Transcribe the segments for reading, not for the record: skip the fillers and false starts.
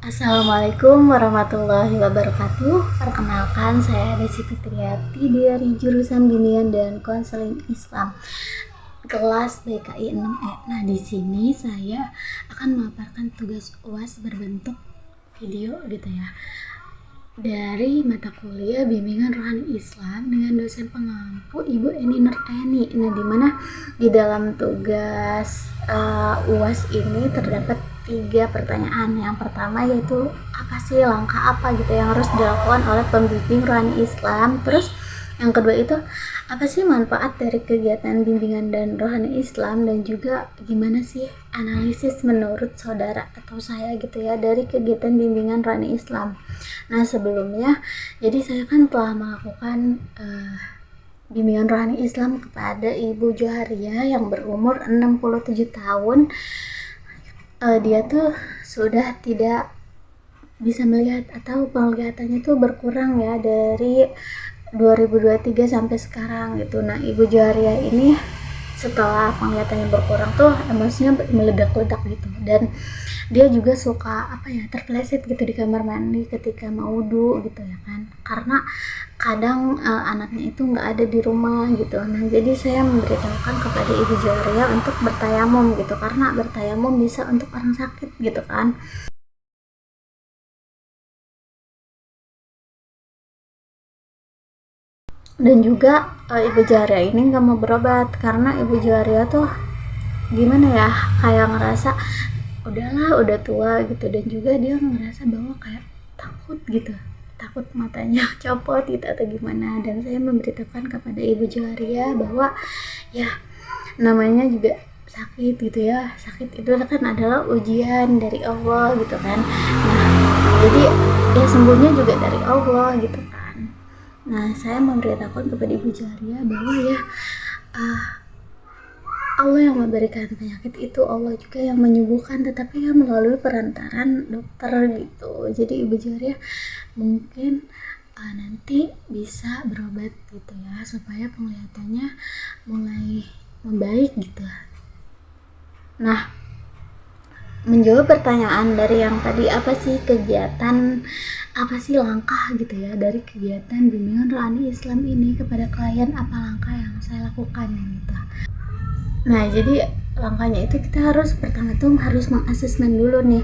Assalamualaikum warahmatullahi wabarakatuh. Perkenalkan, saya Desi Fitriati dari jurusan Bimbingan dan Konseling Islam kelas BKI 6E. Nah, di sini saya akan memaparkan tugas UAS berbentuk video gitu ya. Dari mata kuliah Bimbingan Rohani Islam dengan dosen pengampu Ibu Eni Nureni. Nah, dimana di dalam tugas UAS ini terdapat 3 pertanyaan. Yang pertama yaitu apa sih langkah apa gitu yang harus dilakukan oleh pembimbing rohani Islam. Terus yang kedua itu apa sih manfaat dari kegiatan bimbingan dan rohani Islam, dan juga gimana sih analisis menurut saudara atau saya gitu ya dari kegiatan bimbingan rohani Islam. Nah, sebelumnya jadi saya kan telah melakukan bimbingan rohani Islam kepada Ibu Joharia yang berumur 67 tahun. Dia tuh sudah tidak bisa melihat atau penglihatannya tuh berkurang ya dari 2023 sampai sekarang gitu. Nah, Ibu Joharia ini setelah penglihatannya berkurang tuh emosinya meledak-ledak gitu, dan dia juga suka terpleset gitu di kamar mandi ketika mau wudu gitu ya kan, karena kadang anaknya itu nggak ada di rumah gitu. Nah, jadi saya memberitahukan kepada Ibu Joharia untuk bertayamum gitu, karena bertayamum bisa untuk orang sakit gitu kan. Dan juga Ibu Joharia ini nggak mau berobat karena Ibu Joharia tuh gimana ya, kayak ngerasa udahlah udah tua gitu, dan juga dia ngerasa bahwa kayak takut gitu, takut matanya copot gitu atau gimana. Dan saya memberitahukan kepada Ibu Joharia bahwa ya namanya juga sakit gitu ya, sakit itu kan adalah ujian dari Allah gitu kan. Nah, jadi ya sembuhnya juga dari Allah gitu kan. Nah, saya memberitahukan kepada Ibu Joharia bahwa ya uh, Allah yang memberikan penyakit itu, Allah juga yang menyembuhkan, tetapi ya melalui perantaran dokter gitu. Jadi Ibu Joharia mungkin nanti bisa berobat gitu ya, supaya penglihatannya mulai membaik gitu. Nah, menjawab pertanyaan dari yang tadi, apa sih kegiatan, apa sih langkah gitu ya dari kegiatan bimbingan rohani Islam ini kepada klien, apa langkah yang saya lakukan gitu. Nah, jadi langkahnya itu kita harus pertama tuh harus mengasesmen dulu nih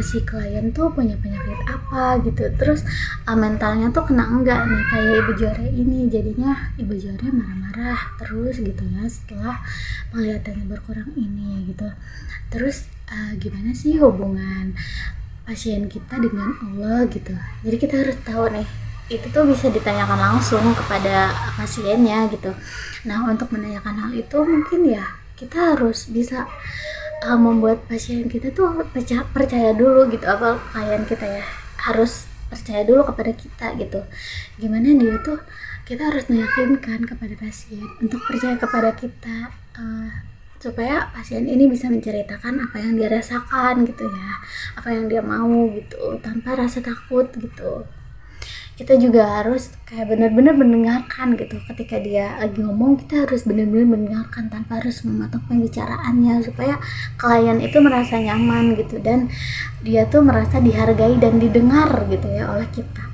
si klien tuh punya penyakit apa gitu, terus mentalnya tuh kena enggak nih, kayak Ibu Joharia ini. Jadinya Ibu Joharia marah-marah terus gitu ya setelah penglihatannya berkurang ini gitu. Terus gimana sih hubungan pasien kita dengan Allah gitu. Jadi kita harus tahu nih, itu tuh bisa ditanyakan langsung kepada pasiennya gitu. Nah, untuk menanyakan hal itu mungkin ya kita harus bisa membuat pasien kita tuh percaya dulu gitu, apa klien kita ya harus percaya dulu kepada kita gitu. Gimana dia tuh, kita harus meyakinkan kepada pasien untuk percaya kepada kita, supaya pasien ini bisa menceritakan apa yang dia rasakan gitu ya, apa yang dia mau gitu, tanpa rasa takut gitu. Kita juga harus kayak benar-benar mendengarkan gitu, ketika dia lagi ngomong kita harus benar-benar mendengarkan tanpa harus memotong pembicaraannya, supaya klien itu merasa nyaman gitu, dan dia tuh merasa dihargai dan didengar gitu ya oleh kita.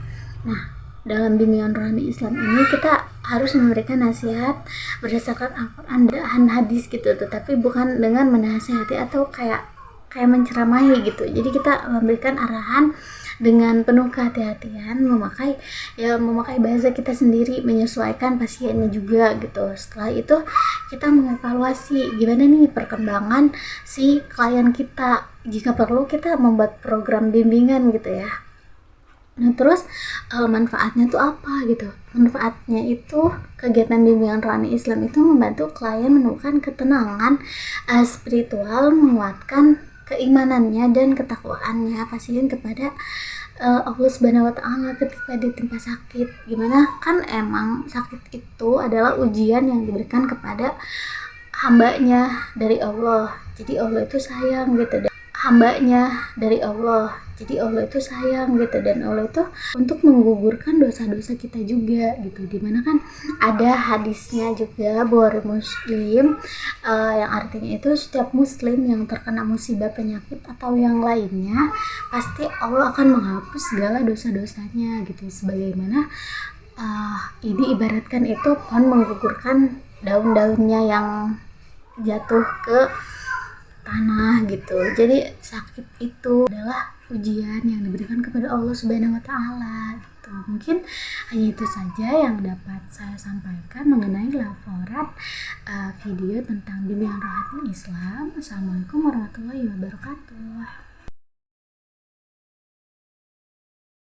Nah, dalam bimbingan rohani Islam ini kita harus memberikan nasihat berdasarkan Al-Quran dan hadis gitu, tetapi bukan dengan menasihati atau kayak menceramahi gitu. Jadi kita memberikan arahan dengan penuh kehati-hatian, memakai bahasa kita sendiri, menyesuaikan pasiennya juga gitu. Setelah itu kita mengevaluasi gimana nih perkembangan si klien kita, jika perlu kita membuat program bimbingan gitu ya. Nah, terus manfaatnya tuh apa gitu? Manfaatnya itu kegiatan bimbingan rohani Islam itu membantu klien menemukan ketenangan spiritual, menguatkan keimanannya dan ketakwaannya pasien kepada Allah Subhanahu wa Ta'ala ketika ditimpa sakit. Gimana kan emang sakit itu adalah ujian yang diberikan kepada hambanya dari Allah. Jadi Allah itu sayang gitu. hambanya dari Allah. Jadi Allah itu sayang gitu, dan Allah itu untuk menggugurkan dosa-dosa kita juga gitu. Dimana kan ada hadisnya juga bahwa muslim, yang artinya itu setiap muslim yang terkena musibah, penyakit atau yang lainnya, pasti Allah akan menghapus segala dosa-dosanya gitu. Sebagaimana ini ibaratkan itu pohon menggugurkan daun-daunnya yang jatuh ke tanah gitu. Jadi sakit itu adalah ujian yang diberikan kepada Allah Subhanahu wa taala gitu. Mungkin hanya itu saja yang dapat saya sampaikan mengenai laporan video tentang bimbingan rohani Islam. Assalamualaikum warahmatullahi wabarakatuh.